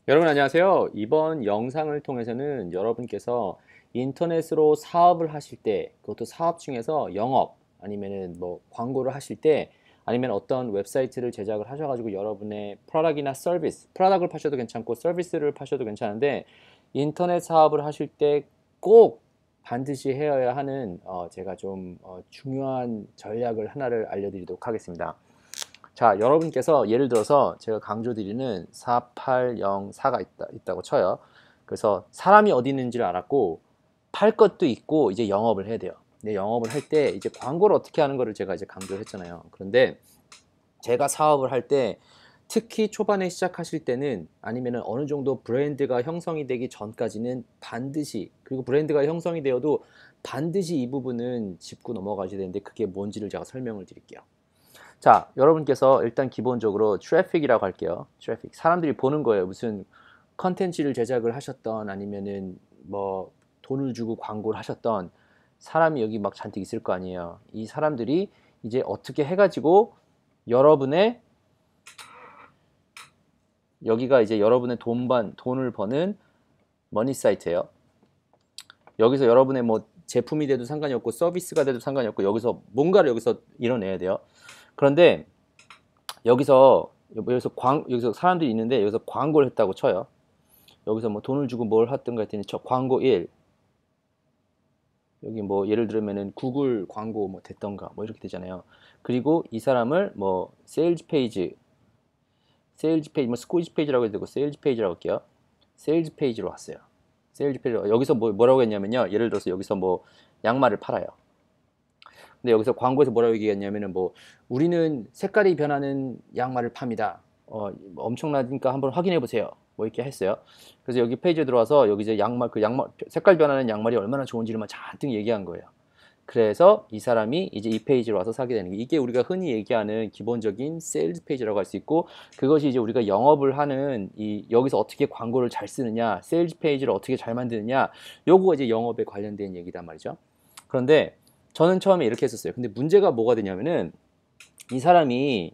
여러분 안녕하세요. 이번 영상을 통해서는 여러분께서 인터넷으로 사업을 하실 때, 그것도 사업 중에서 영업 아니면은 뭐 광고를 하실 때, 아니면 어떤 웹사이트를 제작을 하셔가지고 여러분의 프로덕트나 서비스, 프로덕트를 파셔도 괜찮고 서비스를 파셔도 괜찮은데 인터넷 사업을 하실 때 꼭 반드시 해야 하는 제가 좀 중요한 전략을 하나를 알려드리도록 하겠습니다. 자, 여러분께서 예를 들어서 제가 강조드리는 4804가 있다고 쳐요. 그래서 사람이 어디 있는지를 알았고 팔 것도 있고 이제 영업을 해야 돼요. 근데 영업을 할 때 이제 광고를 어떻게 하는 거를 제가 이제 강조를 했잖아요. 그런데 제가 사업을 할 때 특히 초반에 시작하실 때는 아니면은 어느 정도 브랜드가 형성이 되기 전까지는 반드시, 그리고 브랜드가 형성이 되어도 반드시 이 부분은 짚고 넘어가셔야 되는데 그게 뭔지를 제가 설명을 드릴게요. 자, 여러분께서 일단 기본적으로 트래픽이라고 할게요. 트래픽. 사람들이 보는 거예요. 무슨 컨텐츠를 제작을 하셨던 아니면은 뭐 돈을 주고 광고를 하셨던 사람이 여기 막 잔뜩 있을 거 아니에요. 이 사람들이 이제 어떻게 해가지고 여러분의 여기가 이제 여러분의 돈을 버는 머니 사이트예요. 여기서 여러분의 뭐 제품이 돼도 상관이 없고 서비스가 돼도 상관이 없고 여기서 뭔가를 여기서 이뤄내야 돼요. 그런데 여기서 사람들이 있는데 여기서 광고를 했다고 쳐요. 여기서 뭐 돈을 주고 뭘 하든가 했더니 광고 1, 여기 뭐 예를 들면은 구글 광고 뭐 됐던가 뭐 이렇게 되잖아요. 그리고 이 사람을 뭐 세일즈 페이지 뭐 스퀴즈 페이지라고 해도 되고 세일즈 페이지라고 할게요. 세일즈 페이지로 왔어요. 세일즈 페이지로 여기서 뭐라고 했냐면요. 예를 들어서 여기서 뭐 양말을 팔아요. 근데 여기서 광고에서 뭐라고 얘기했냐면은 뭐 우리는 색깔이 변하는 양말을 팝니다. 엄청나니까 한번 확인해 보세요. 뭐 이렇게 했어요. 그래서 여기 페이지에 들어와서 여기 이제 양말 색깔 변하는 양말이 얼마나 좋은지를만 잔뜩 얘기한 거예요. 그래서 이 사람이 이제 이 페이지로 와서 사게 되는 게 이게 우리가 흔히 얘기하는 기본적인 세일즈 페이지라고 할 수 있고 그것이 이제 우리가 영업을 하는 이 여기서 어떻게 광고를 잘 쓰느냐, 세일즈 페이지를 어떻게 잘 만드느냐, 요거 이제 영업에 관련된 얘기단 말이죠. 그런데 저는 처음에 이렇게 했었어요. 근데 문제가 뭐가 되냐면은 이 사람이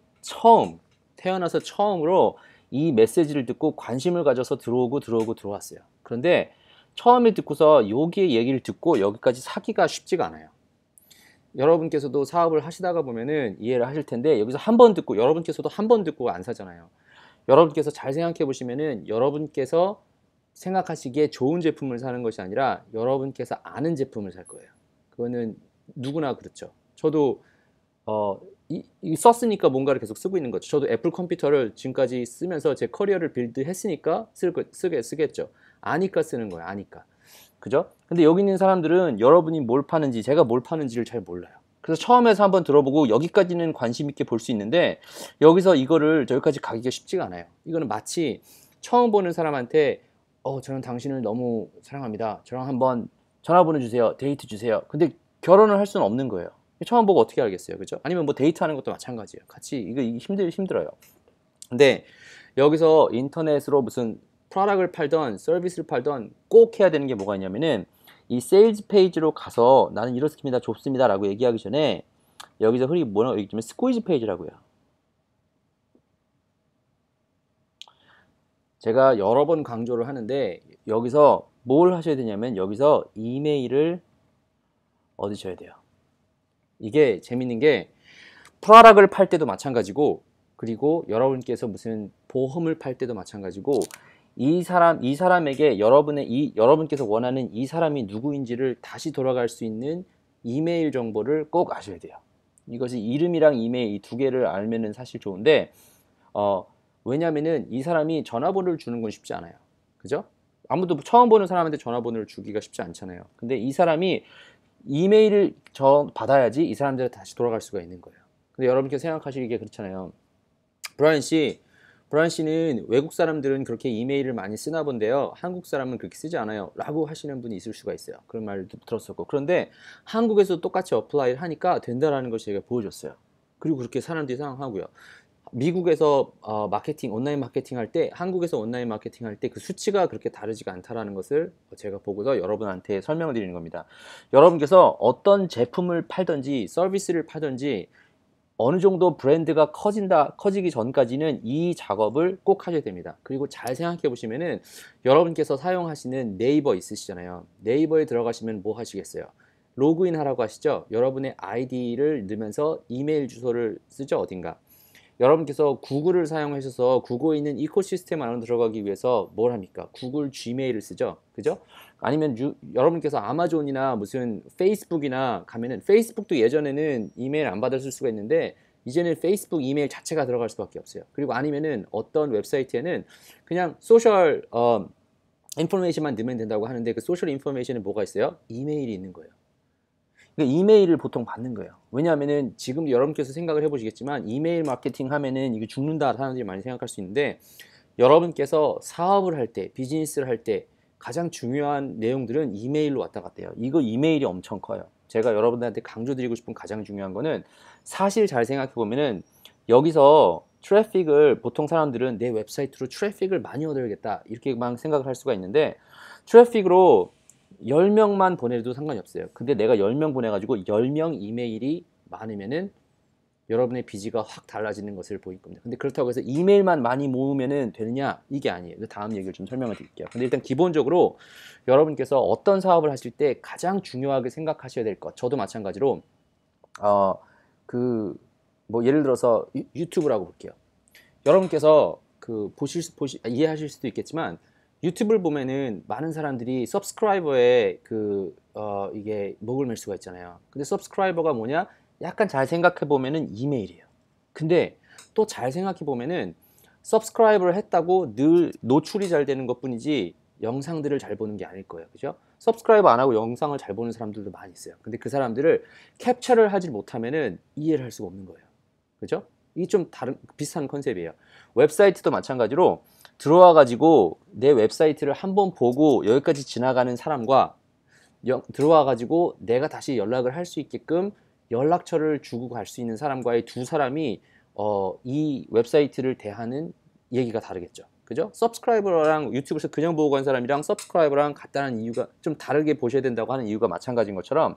태어나서 처음으로 이 메시지를 듣고 관심을 가져서 들어왔어요. 그런데 처음에 듣고서 여기에 얘기를 듣고 여기까지 사기가 쉽지가 않아요. 여러분께서도 사업을 하시다가 보면은 이해를 하실 텐데 여기서 한 번 듣고 여러분께서도 한 번 듣고 안 사잖아요. 여러분께서 잘 생각해 보시면은 여러분께서 생각하시기에 좋은 제품을 사는 것이 아니라 여러분께서 아는 제품을 살 거예요. 그거는 누구나 그렇죠. 저도 어, 썼으니까 뭔가를 계속 쓰고 있는 거죠. 저도 애플 컴퓨터를 지금까지 쓰면서 제 커리어를 빌드했으니까 쓰겠죠. 아니까 쓰는 거예요. 아니까. 그죠? 근데 여기 있는 사람들은 여러분이 뭘 파는지, 제가 뭘 파는지를 잘 몰라요. 그래서 처음에서 한번 들어보고 여기까지는 관심 있게 볼 수 있는데 여기서 이거를 저기까지 가기가 쉽지가 않아요. 이거는 마치 처음 보는 사람한테 저는 당신을 너무 사랑합니다. 저랑 한번 전화번호 주세요. 데이트 주세요. 근데 결혼을 할 수는 없는 거예요. 처음 보고 어떻게 알겠어요. 그죠? 아니면 뭐 데이트하는 것도 마찬가지예요. 같이 이거 힘들어요. 근데 여기서 인터넷으로 무슨 프로덕트를 팔던 서비스를 팔던 꼭 해야 되는 게 뭐가 있냐면은 이 세일즈 페이지로 가서 나는 이렇습니다, 좋습니다 라고 얘기하기 전에 여기서 흔히 뭐라고 얘기하면 스퀴즈 페이지라고요. 제가 여러 번 강조를 하는데 여기서 뭘 하셔야 되냐면 여기서 이메일을 얻으셔야 돼요. 이게 재밌는 게 프로덕트를 팔 때도 마찬가지고 그리고 여러분께서 무슨 보험을 팔 때도 마찬가지고 이 사람에게 여러분께서 원하는 이 사람이 누구인지를 다시 돌아갈 수 있는 이메일 정보를 꼭 아셔야 돼요. 이것이 이름이랑 이메일 이 두 개를 알면은 사실 좋은데 어, 왜냐면은 이 사람이 전화번호를 주는 건 쉽지 않아요. 그죠? 아무도 처음 보는 사람한테 전화번호를 주기가 쉽지 않잖아요. 근데 이 사람이 이메일을 받아야지 이 사람들한테 다시 돌아갈 수가 있는 거예요. 근데 여러분께서 생각하시기에 그렇잖아요. 브라이언 씨, 브라이언 씨는 외국 사람들은 그렇게 이메일을 많이 쓰나 본데요. 한국 사람은 그렇게 쓰지 않아요. 라고 하시는 분이 있을 수가 있어요. 그런 말도 들었었고. 그런데 한국에서 똑같이 어플라이를 하니까 된다라는 것을 제가 보여줬어요. 그리고 그렇게 사람들이 생각하고요. 미국에서 온라인 마케팅 할 때, 한국에서 온라인 마케팅 할 때 그 수치가 그렇게 다르지가 않다라는 것을 제가 보고서 여러분한테 설명을 드리는 겁니다. 여러분께서 어떤 제품을 팔든지 서비스를 팔든지 어느 정도 브랜드가 커지기 전까지는 이 작업을 꼭 하셔야 됩니다. 그리고 잘 생각해 보시면은 여러분께서 사용하시는 네이버 있으시잖아요. 네이버에 들어가시면 뭐 하시겠어요? 로그인 하라고 하시죠? 여러분의 아이디를 넣으면서 이메일 주소를 쓰죠, 어딘가. 여러분께서 구글을 사용하셔서 구글에 있는 이코시스템 안으로 들어가기 위해서 뭘 합니까? 구글 지메일을 쓰죠. 그죠? 아니면 여러분께서 아마존이나 무슨 페이스북이나 가면은 페이스북도 예전에는 이메일 안 받았을 수가 있는데 이제는 페이스북 이메일 자체가 들어갈 수밖에 없어요. 그리고 아니면은 어떤 웹사이트에는 그냥 소셜 인포메이션만 넣으면 된다고 하는데 그 소셜 인포메이션에 뭐가 있어요? 이메일이 있는 거예요. 그러니까 이메일을 보통 받는 거예요. 왜냐하면은 지금 여러분께서 생각을 해보시겠지만 이메일 마케팅 하면은 이게 죽는다 사람들이 많이 생각할 수 있는데 여러분께서 사업을 할 때, 비즈니스를 할 때 가장 중요한 내용들은 이메일로 왔다 갔다 해요. 이거 이메일이 엄청 커요. 제가 여러분들한테 강조드리고 싶은 가장 중요한 거는 사실 잘 생각해 보면은 여기서 트래픽을 보통 사람들은 내 웹사이트로 트래픽을 많이 얻어야겠다 이렇게만 생각을 할 수가 있는데 트래픽으로 10명만 보내도 상관이 없어요. 근데 내가 10명 보내가지고 10명 이메일이 많으면은 여러분의 비지가 확 달라지는 것을 보일 겁니다. 근데 그렇다고 해서 이메일만 많이 모으면은 되느냐? 이게 아니에요. 다음 얘기를 좀 설명을 드릴게요. 근데 일단 기본적으로 여러분께서 어떤 사업을 하실 때 가장 중요하게 생각하셔야 될 것. 저도 마찬가지로 뭐 예를 들어서 유튜브라고 볼게요. 여러분께서 이해하실 수도 있겠지만 유튜브를 보면은 많은 사람들이 서브스크라이버에 이게 목을 맬 수가 있잖아요. 근데 서브스크라이버가 뭐냐? 약간 잘 생각해 보면은 이메일이에요. 근데 또 잘 생각해 보면은 서브스크라이버를 했다고 늘 노출이 잘 되는 것뿐이지 영상들을 잘 보는 게 아닐 거예요. 그죠? 서브스크라이버 안 하고 영상을 잘 보는 사람들도 많이 있어요. 근데 그 사람들을 캡처를 하지 못하면은 이해를 할 수가 없는 거예요. 그죠? 이게 좀 비슷한 컨셉이에요. 웹사이트도 마찬가지로 들어와 가지고 내 웹사이트를 한번 보고 여기까지 지나가는 사람과 들어와 가지고 내가 다시 연락을 할 수 있게끔 연락처를 주고 갈 수 있는 사람과의 두 사람이 이 웹사이트를 대하는 얘기가 다르겠죠. 그죠? 서브스크라이버랑 유튜브에서 그냥 보고 간 사람이랑 서브스크라이버랑 같다는 이유가 좀 다르게 보셔야 된다고 하는 이유가 마찬가지인 것처럼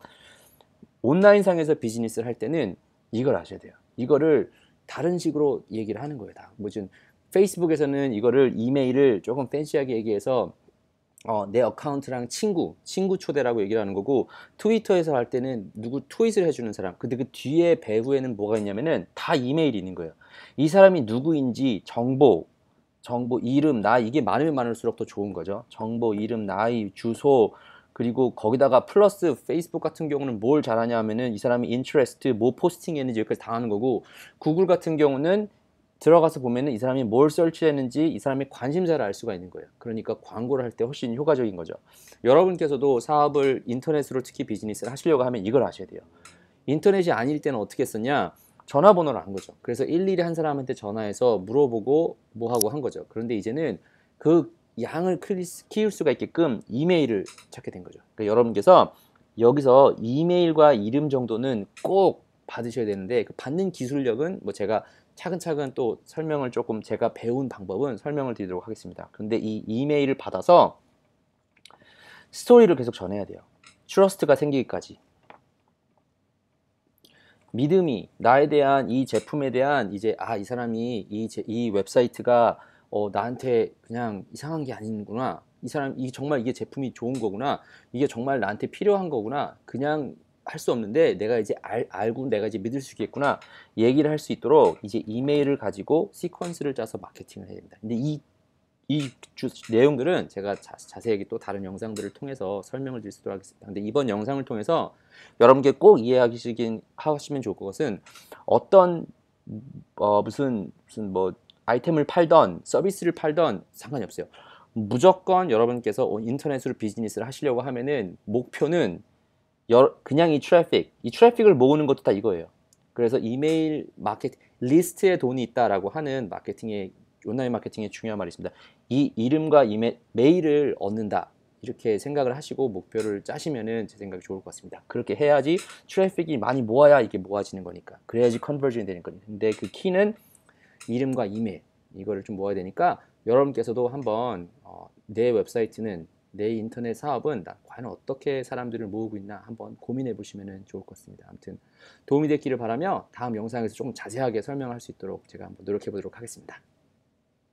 온라인상에서 비즈니스를 할 때는 이걸 아셔야 돼요. 이거를 다른 식으로 얘기를 하는 거예요. 다. 무슨 페이스북에서는 이거를 이메일을 조금 팬시하게 얘기해서 내 어카운트랑 친구 초대라고 얘기를 하는 거고 트위터에서 할 때는 누구 트윗을 해주는 사람 근데 그 뒤에 배후에는 뭐가 있냐면은 다 이메일이 있는 거예요. 이 사람이 누구인지 정보 이름 나이 이게 많으면 많을수록 더 좋은 거죠. 정보 이름 나이 주소 그리고 거기다가 플러스 페이스북 같은 경우는 뭘 잘하냐 하면은 이 사람이 인트레스트 뭐 포스팅했는지 여기까지 다 하는 거고 구글 같은 경우는 들어가서 보면은 이 사람이 뭘 설치했는지 이 사람의 관심사를 알 수가 있는 거예요. 그러니까 광고를 할 때 훨씬 효과적인 거죠. 여러분께서도 사업을 인터넷으로 특히 비즈니스를 하시려고 하면 이걸 아셔야 돼요. 인터넷이 아닐 때는 어떻게 했었냐? 전화번호를 한 거죠. 그래서 일일이 한 사람한테 전화해서 물어보고 뭐 하고 한 거죠. 그런데 이제는 그 양을 키울 수가 있게끔 이메일을 찾게 된 거죠. 그러니까 여러분께서 여기서 이메일과 이름 정도는 꼭 받으셔야 되는데 그 받는 기술력은 뭐 제가 차근차근 또 설명을 조금 제가 배운 방법은 설명을 드리도록 하겠습니다. 그런데 이 이메일을 받아서 스토리를 계속 전해야 돼요. 트러스트가 생기기까지. 믿음이 나에 대한 이 제품에 대한 이제 이 사람이 이 웹사이트가 나한테 그냥 이상한 게 아니구나. 이 사람 정말 이게 제품이 좋은 거구나. 이게 정말 나한테 필요한 거구나. 그냥 할 수 없는데 내가 이제 알고 내가 이제 믿을 수 있겠구나. 얘기를 할 수 있도록 이제 이메일을 가지고 시퀀스를 짜서 마케팅을 해야 됩니다. 근데 이 내용들은 제가 자세하게 또 다른 영상들을 통해서 설명을 드릴 수 있도록 하겠습니다. 근데 이번 영상을 통해서 여러분께 꼭 이해하시면 좋을 것은 어떤 무슨 뭐 아이템을 팔던 서비스를 팔던 상관이 없어요. 무조건 여러분께서 인터넷으로 비즈니스를 하시려고 하면은 목표는 그냥 이 트래픽을 모으는 것도 다 이거예요. 그래서 이메일 마케팅 리스트에 돈이 있다라고 하는 온라인 마케팅의 중요한 말이 있습니다. 이 이름과 메일을 얻는다. 이렇게 생각을 하시고 목표를 짜시면은 제 생각이 좋을 것 같습니다. 그렇게 해야지 트래픽이 많이 모아야 이게 모아지는 거니까. 그래야지 컨버전이 되는 거니까. 근데 그 키는 이름과 이메일 이거를 좀 모아야 되니까 여러분께서도 한번 내 웹사이트는 내 인터넷 사업은 나 과연 어떻게 사람들을 모으고 있나 한번 고민해 보시면 좋을 것 같습니다. 아무튼 도움이 됐기를 바라며 다음 영상에서 조금 자세하게 설명할 수 있도록 제가 한번 노력해 보도록 하겠습니다.